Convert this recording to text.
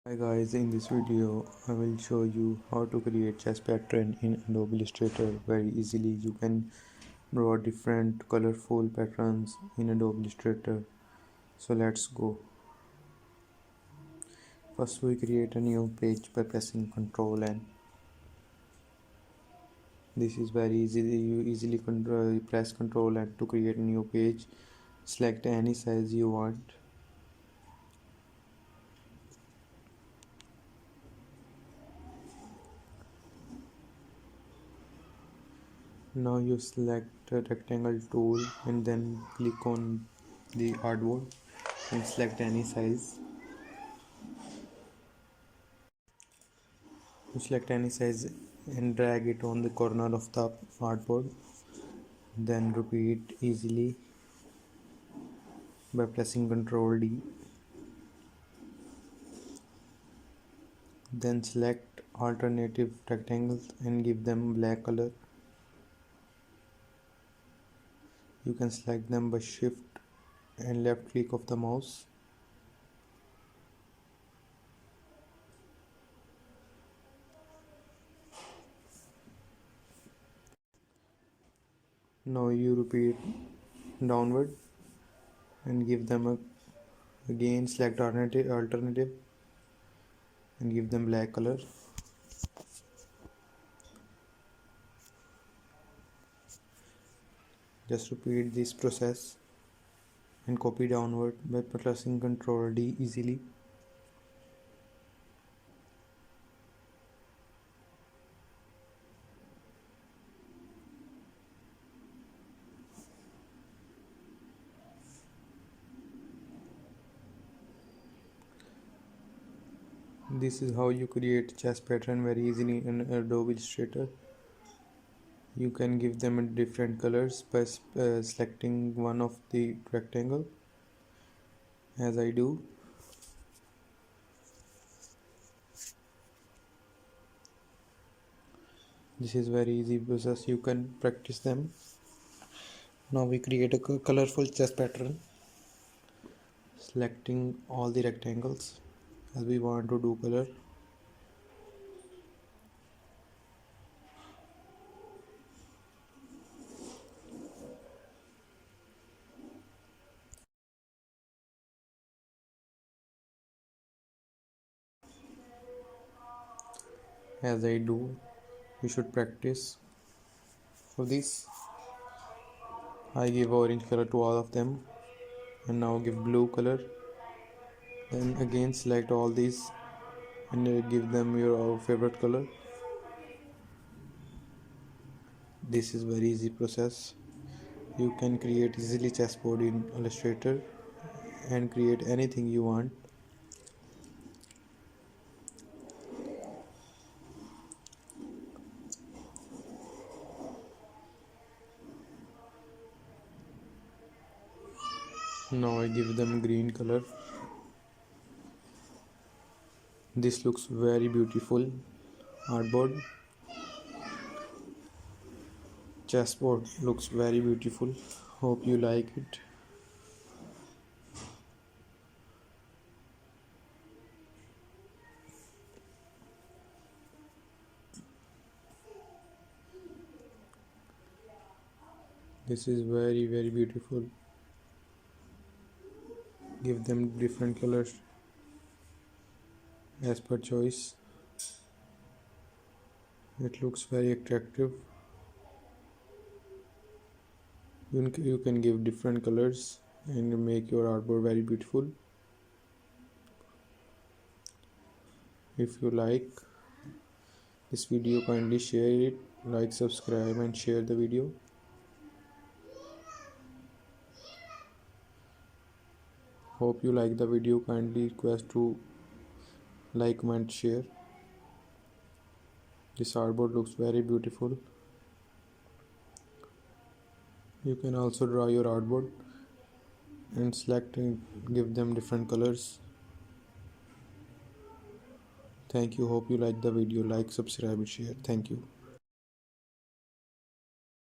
Hi guys, in this video I will show you how to create chest pattern in Adobe Illustrator very easily. You can draw different colorful patterns in Adobe Illustrator. So let's go. First we create a new page by pressing Ctrl N. This is very easy. You easily press Ctrl N to create a new page. Select any size you want. Now you select the rectangle tool and then click on the artboard and select any size. You select any size and drag it on the corner of the artboard. Then repeat easily by pressing Ctrl D. Then select alternative rectangles and give them black color. You can select them by shift and left click of the mouse. Now you repeat downward and give them again select alternative and give them black color. Just repeat this process and copy downward by pressing Ctrl D easily. This is how you create chest pattern very easily in Adobe Illustrator. You can give them different colors by selecting one of the rectangle, as I do. This is very easy process. You can practice them. Now we create a colorful chest pattern, selecting all the rectangles as we want to do color. As I do, you should practice. For this, I give orange color to all of them and now give blue color. Then again select all these and give them your favorite color. This is very easy process. You can create easily chessboard in Illustrator and create anything you want. Now I give them green color. This looks very beautiful. Artboard. Chessboard looks very beautiful. Hope you like it. This is very beautiful. Give them different colors as per choice. It looks very attractive. You can give different colors and make your artboard very beautiful. If you like this video, kindly share it, like, subscribe and share the video. Hope you like the video. Kindly request to like, comment, share. This artboard looks very beautiful. You can also draw your artboard and select and give them different colors. Thank you. Hope you like the video. Like, subscribe and share. Thank you.